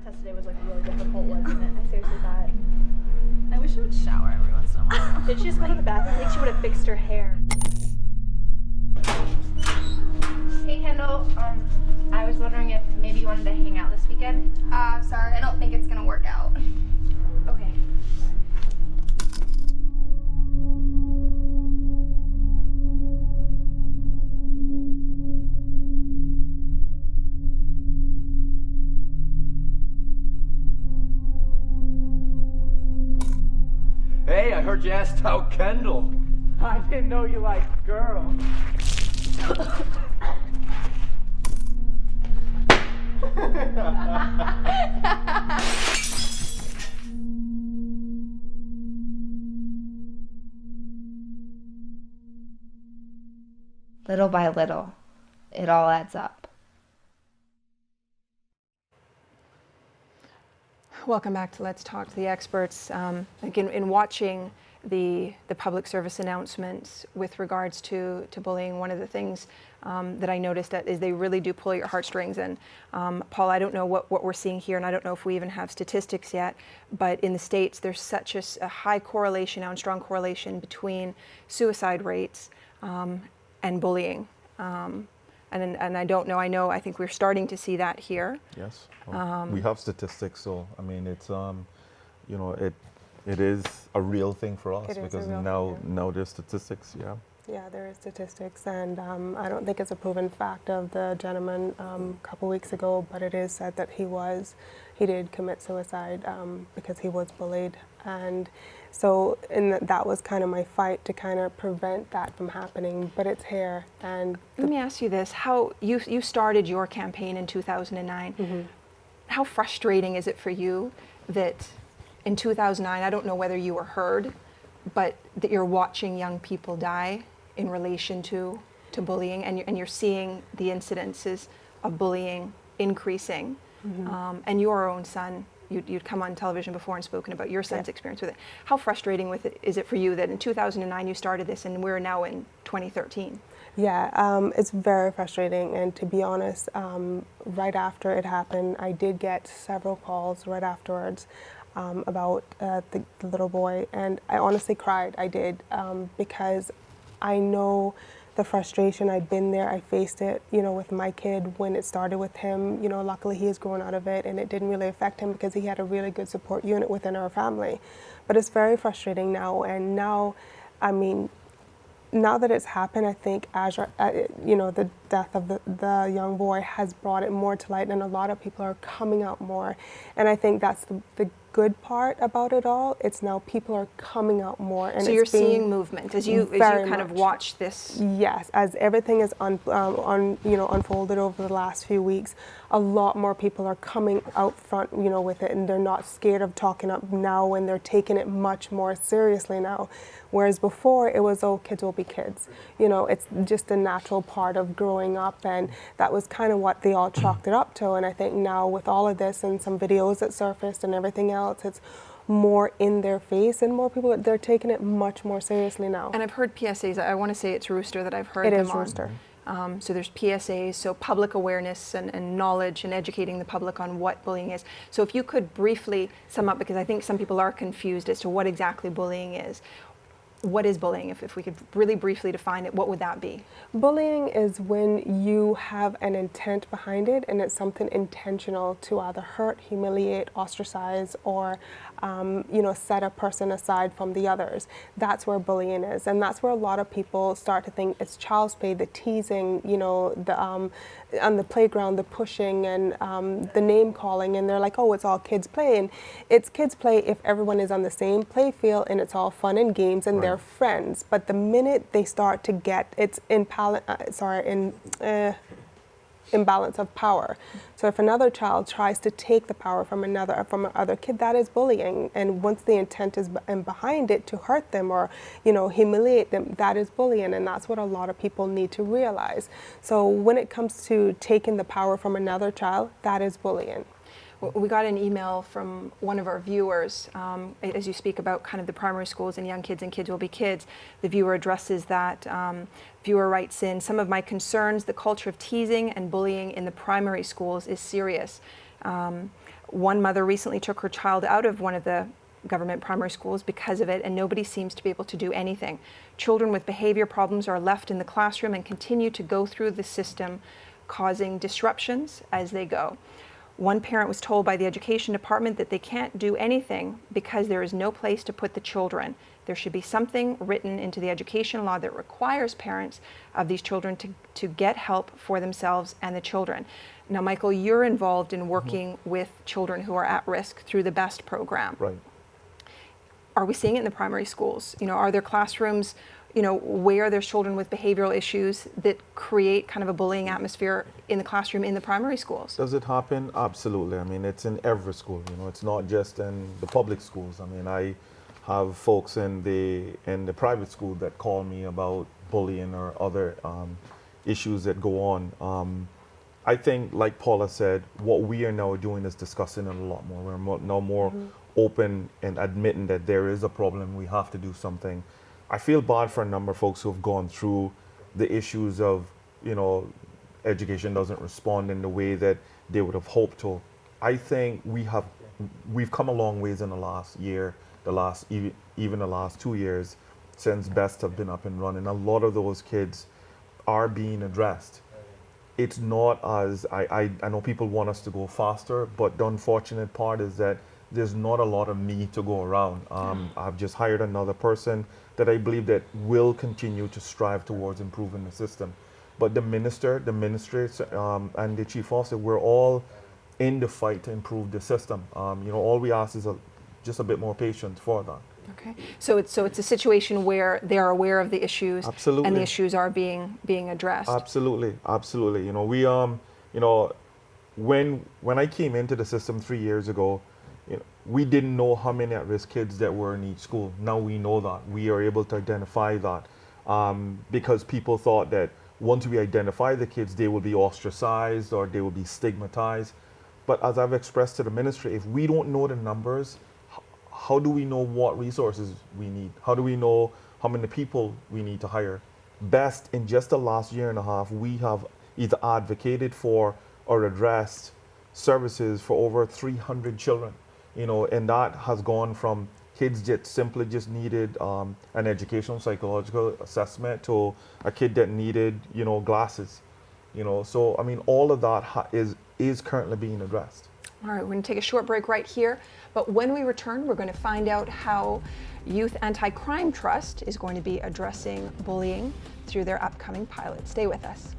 test today was like really difficult, wasn't it? I seriously thought. I wish she would shower every once in a while. Did she just go to the bathroom? I think she would have fixed her hair. Hey Kendall, I was wondering if maybe you wanted to hang out this weekend? Sorry, I don't think it's gonna work out. Okay. Hey, I heard you asked out Kendall. I didn't know you liked girls. Little by little, it all adds up. Welcome back to Let's Talk to the Experts. Again, in watching the public service announcements with regards to bullying, one of the things that I noticed is they really do pull your heartstrings. And Paul, I don't know what we're seeing here, and I don't know if we even have statistics yet, but in the States, there's such a high correlation now and strong correlation between suicide rates and bullying. And I don't know, I think we're starting to see that here. Yes, we have statistics, so I mean, it's, you know, it is a real thing for us because now there's statistics, yeah. Yeah, there is statistics, and I don't think it's a proven fact of the gentleman a couple weeks ago, but it is said that he did commit suicide because he was bullied. And so that was kind of my fight to kind of prevent that from happening, but it's here. And let me ask you this, how you started your campaign in 2009. Mm-hmm. How frustrating is it for you that in 2009, I don't know whether you were heard, but that you're watching young people die in relation to bullying, and you're seeing the incidences of bullying increasing, mm-hmm. And your own son, you'd come on television before and spoken about your son's experience with it. How frustrating is it for you that in 2009 you started this and we're now in 2013? Yeah, it's very frustrating, and to be honest, right after it happened, I did get several calls right afterwards about the little boy, and I honestly cried. I did, because I know the frustration. I'd been there, I faced it, you know, with my kid when it started with him. You know, luckily he has grown out of it and it didn't really affect him because he had a really good support unit within our family. But it's very frustrating now, and now, I mean, now that it's happened, I think you know, the death of the young boy has brought it more to light, and a lot of people are coming out more. And I think that's the good part about it all. It's now people are coming out more. And so you're seeing movement as you kind of watch this? Yes, as everything is unfolded over the last few weeks, a lot more people are coming out front, you know, with it, and they're not scared of talking up now, and they're taking it much more seriously now. Whereas before it was, oh, kids will be kids. You know, it's just a natural part of growing up, and that was kind of what they all chalked it up to. And I think now with all of this and some videos that surfaced and everything else, it's more in their face, and more people, they're taking it much more seriously now. And I've heard PSAs, I want to say it's Rooster that I've heard them on. It is Rooster. So there's PSAs, so public awareness and knowledge and educating the public on what bullying is. So if you could briefly sum up, because I think some people are confused as to what exactly bullying is. What is bullying? If we could really briefly define it, what would that be? Bullying is when you have an intent behind it, and it's something intentional to either hurt, humiliate, ostracize, or you know, set a person aside from the others. That's where bullying is, and that's where a lot of people start to think it's child's play, the teasing, you know, the on the playground, the pushing and the name calling, and they're like, oh, it's all kids play. And it's kids play if everyone is on the same play field and it's all fun and games and they're friends. But the minute they start to get, it's imbalance of power. So if another child tries to take the power from another kid, that is bullying. And once the intent is behind it to hurt them or, you know, humiliate them, that is bullying. And that's what a lot of people need to realize. So when it comes to taking the power from another child, that is bullying. We got an email from one of our viewers, as you speak about kind of the primary schools and young kids and kids will be kids. The viewer addresses that. Viewer writes in, some of my concerns, the culture of teasing and bullying in the primary schools is serious. One mother recently took her child out of one of the government primary schools because of it, and nobody seems to be able to do anything. Children with behavior problems are left in the classroom and continue to go through the system, causing disruptions as they go. One parent was told by the education department that they can't do anything because there is no place to put the children. There should be something written into the education law that requires parents of these children to get help for themselves and the children. Now, Michael, you're involved in working with children who are at risk through the BEST program. Right. Are we seeing it in the primary schools? You know, are there classrooms, you know, where there's children with behavioral issues that create kind of a bullying atmosphere in the classroom in the primary schools? Does it happen? Absolutely. I mean, it's in every school. You know, it's not just in the public schools. I mean, I have folks in the private school that call me about bullying or other issues that go on. I think, like Paula said, what we are now doing is discussing it a lot more. We're now more open and admitting that there is a problem. We have to do something. I feel bad for a number of folks who have gone through the issues of, you know, education doesn't respond in the way that they would have hoped to. I think we've come a long ways in the last year, even the last 2 years since BEST have been up and running. A lot of those kids are being addressed. It's not as, I know people want us to go faster, but the unfortunate part is that there's not a lot of me to go around. I've just hired another person that I believe that will continue to strive towards improving the system. But the minister, the administrators, and the chief officer, we're all in the fight to improve the system. You know, all we ask is just a bit more patience for that. Okay, so it's a situation where they're aware of the issues, absolutely, and the issues are being addressed. Absolutely, absolutely. You know, we you know, when I came into the system 3 years ago, you know, we didn't know how many at-risk kids that were in each school. Now we know that. We are able to identify that because people thought that once we identify the kids, they will be ostracized or they will be stigmatized. But as I've expressed to the ministry, if we don't know the numbers, how do we know what resources we need? How do we know how many people we need to hire? BEST, in just the last year and a half, we have either advocated for or addressed services for over 300 children. You know, and that has gone from kids that simply just needed an educational psychological assessment to a kid that needed, you know, glasses. You know, so I mean, all of that is currently being addressed. All right, we're going to take a short break right here, but when we return, we're going to find out how Youth Anti-Crime Trust is going to be addressing bullying through their upcoming pilot. Stay with us.